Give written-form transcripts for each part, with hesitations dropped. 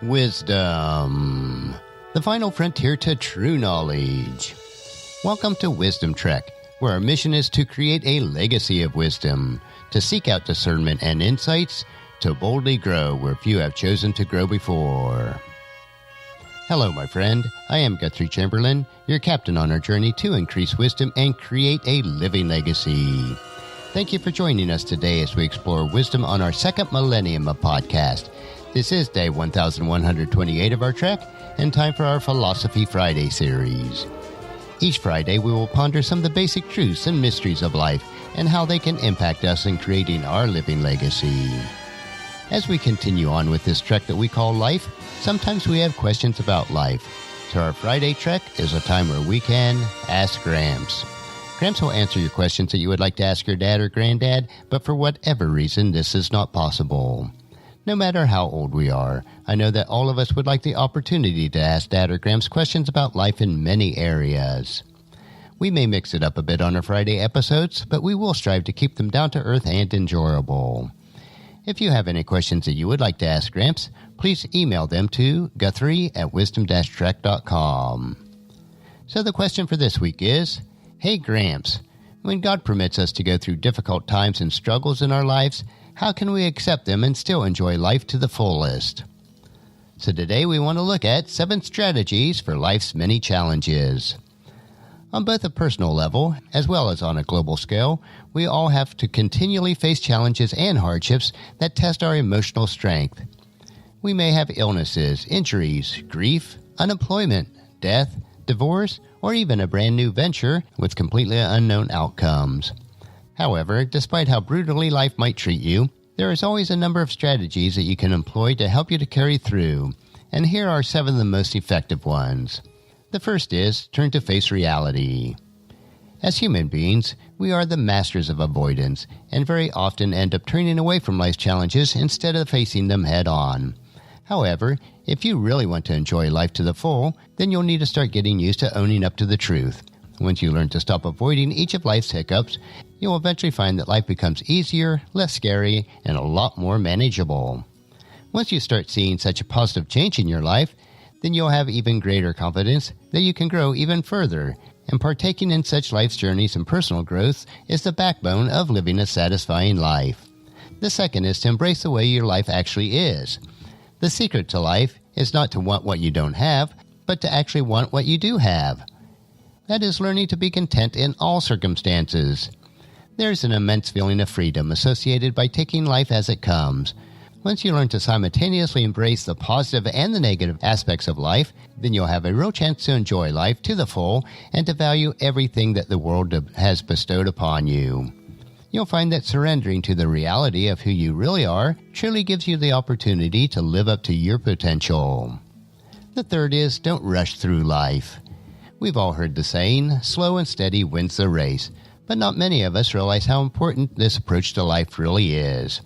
Wisdom, the final frontier to true knowledge. Welcome to Wisdom Trek, where our mission is to create a legacy of wisdom, to seek out discernment and insights, to boldly grow where few have chosen to grow before. Hello, my friend. I am Guthrie Chamberlain, your captain on our journey to increase wisdom and create a living legacy. Thank you for joining us today as we explore wisdom on our second millennium of podcast. This is day 1128 of our trek, and time for our Philosophy Friday series. Each Friday, we will ponder some of the basic truths and mysteries of life and how they can impact us in creating our living legacy. As we continue on with this trek that we call life, sometimes we have questions about life. So our Friday trek is a time where we can Ask Gramps. Gramps will answer your questions that you would like to ask your dad or granddad, but for whatever reason, this is not possible. No matter how old we are, I know that all of us would like the opportunity to ask Dad or Gramps questions about life in many areas. We may mix it up a bit on our Friday episodes, but we will strive to keep them down to earth and enjoyable. If you have any questions that you would like to ask Gramps, please email them to guthrie@wisdom-trek.com. So the question for this week is, Hey Gramps, when God permits us to go through difficult times and struggles in our lives, how can we accept them and still enjoy life to the fullest? So today we want to look at 7 strategies for life's many challenges. On both a personal level, as well as on a global scale, we all have to continually face challenges and hardships that test our emotional strength. We may have illnesses, injuries, grief, unemployment, death, divorce, or even a brand new venture with completely unknown outcomes. However, despite how brutally life might treat you, there is always a number of strategies that you can employ to help you to carry through, and here are 7 of the most effective ones. The first is turn to face reality. As human beings, we are the masters of avoidance, and very often end up turning away from life's challenges instead of facing them head on. However, if you really want to enjoy life to the full, then you'll need to start getting used to owning up to the truth. Once you learn to stop avoiding each of life's hiccups, you'll eventually find that life becomes easier, less scary, and a lot more manageable. Once you start seeing such a positive change in your life, then you'll have even greater confidence that you can grow even further, and partaking in such life's journeys and personal growth is the backbone of living a satisfying life. The second is to embrace the way your life actually is. The secret to life is not to want what you don't have, but to actually want what you do have. That is learning to be content in all circumstances. There's an immense feeling of freedom associated by taking life as it comes. Once you learn to simultaneously embrace the positive and the negative aspects of life, then you'll have a real chance to enjoy life to the full and to value everything that the world has bestowed upon you. You'll find that surrendering to the reality of who you really are truly gives you the opportunity to live up to your potential. The third is don't rush through life. We've all heard the saying, slow and steady wins the race, but not many of us realize how important this approach to life really is.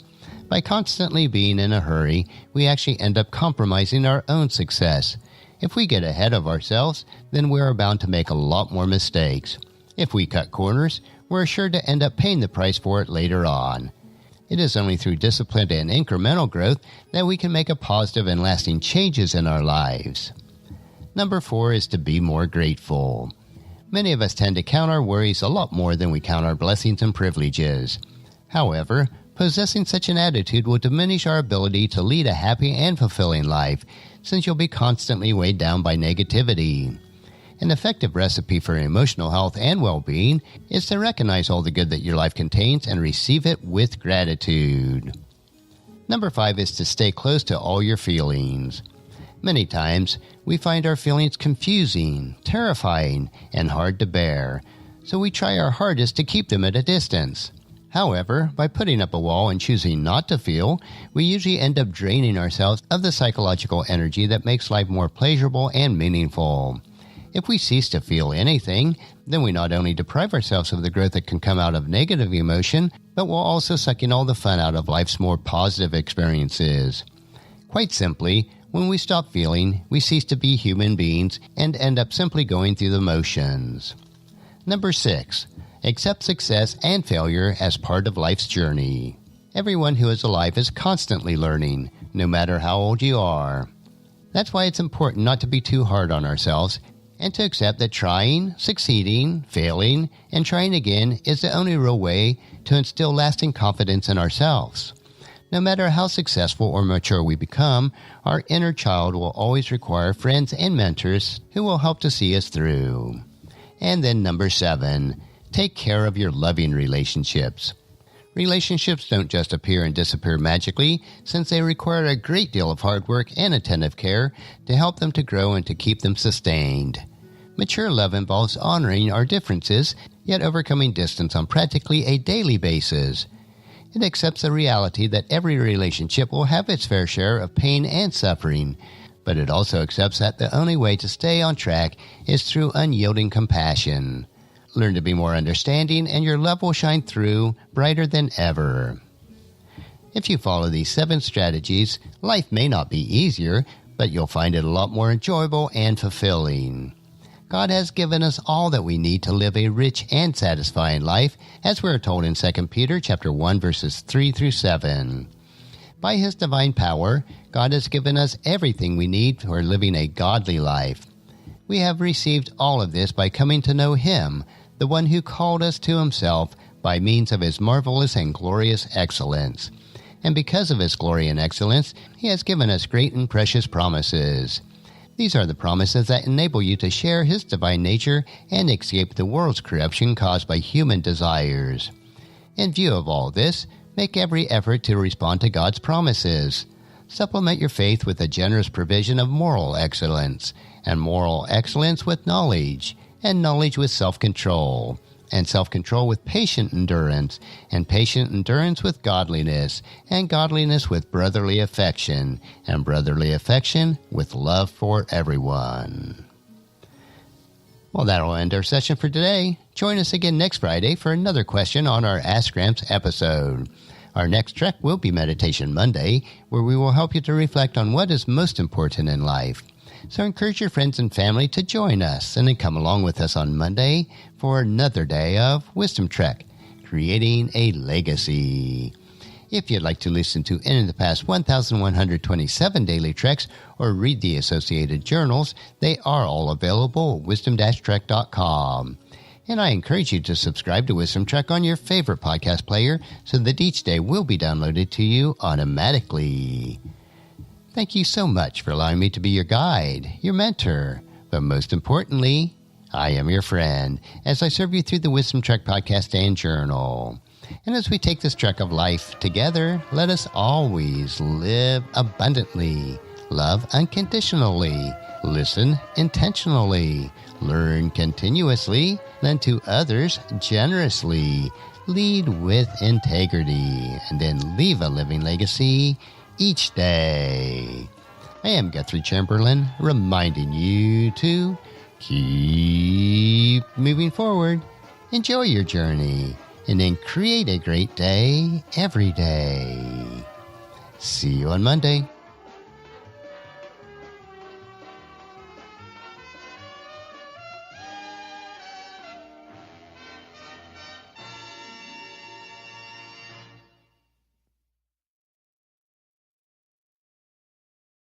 By constantly being in a hurry, we actually end up compromising our own success. If we get ahead of ourselves, then we are bound to make a lot more mistakes. If we cut corners, we're sure to end up paying the price for it later on. It is only through disciplined and incremental growth that we can make a positive and lasting changes in our lives. Number 4 is to be more grateful. Many of us tend to count our worries a lot more than we count our blessings and privileges. However, possessing such an attitude will diminish our ability to lead a happy and fulfilling life, since you'll be constantly weighed down by negativity. An effective recipe for emotional health and well-being is to recognize all the good that your life contains and receive it with gratitude. Number 5 is to stay close to all your feelings. Many times, we find our feelings confusing, terrifying, and hard to bear, so we try our hardest to keep them at a distance. However, by putting up a wall and choosing not to feel, we usually end up draining ourselves of the psychological energy that makes life more pleasurable and meaningful. If we cease to feel anything, then we not only deprive ourselves of the growth that can come out of negative emotion, but we'll also suck in all the fun out of life's more positive experiences. Quite simply, when we stop feeling, we cease to be human beings and end up simply going through the motions. Number 6. Accept success and failure as part of life's journey. Everyone who is alive is constantly learning, no matter how old you are. That's why it's important not to be too hard on ourselves and to accept that trying, succeeding, failing, and trying again is the only real way to instill lasting confidence in ourselves. No matter how successful or mature we become, our inner child will always require friends and mentors who will help to see us through. And then number 7, take care of your loving relationships. Relationships don't just appear and disappear magically, since they require a great deal of hard work and attentive care to help them to grow and to keep them sustained. Mature love involves honoring our differences, yet overcoming distance on practically a daily basis. It accepts the reality that every relationship will have its fair share of pain and suffering, but it also accepts that the only way to stay on track is through unyielding compassion. Learn to be more understanding, and your love will shine through brighter than ever. If you follow these 7 strategies, life may not be easier, but you'll find it a lot more enjoyable and fulfilling. God has given us all that we need to live a rich and satisfying life, as we are told in 2 Peter chapter 1, verses 3 through 7. By His divine power, God has given us everything we need for living a godly life. We have received all of this by coming to know Him, the one who called us to Himself by means of His marvelous and glorious excellence. And because of His glory and excellence, He has given us great and precious promises. These are the promises that enable you to share His divine nature and escape the world's corruption caused by human desires. In view of all this, make every effort to respond to God's promises. Supplement your faith with a generous provision of moral excellence, and moral excellence with knowledge, and knowledge with self-control, and self-control with patient endurance, and patient endurance with godliness, and godliness with brotherly affection, and brotherly affection with love for everyone. Well, that'll end our session for today. Join us again next Friday for another question on our Ask Gramps episode. Our next trek will be Meditation Monday, where we will help you to reflect on what is most important in life. So encourage your friends and family to join us and then come along with us on Monday for another day of Wisdom Trek, Creating a Legacy. If you'd like to listen to any of the past 1,127 daily treks or read the associated journals, they are all available at wisdom-trek.com. And I encourage you to subscribe to Wisdom Trek on your favorite podcast player so that each day will be downloaded to you automatically. Thank you so much for allowing me to be your guide, your mentor, but most importantly, I am your friend as I serve you through the Wisdom Trek podcast and journal. And as we take this trek of life together, let us always live abundantly, love unconditionally, listen intentionally, learn continuously, lend to others generously, lead with integrity, and then leave a living legacy each day. I am Guthrie Chamberlain, reminding you to keep moving forward, enjoy your journey, and then create a great day every day. See you on Monday.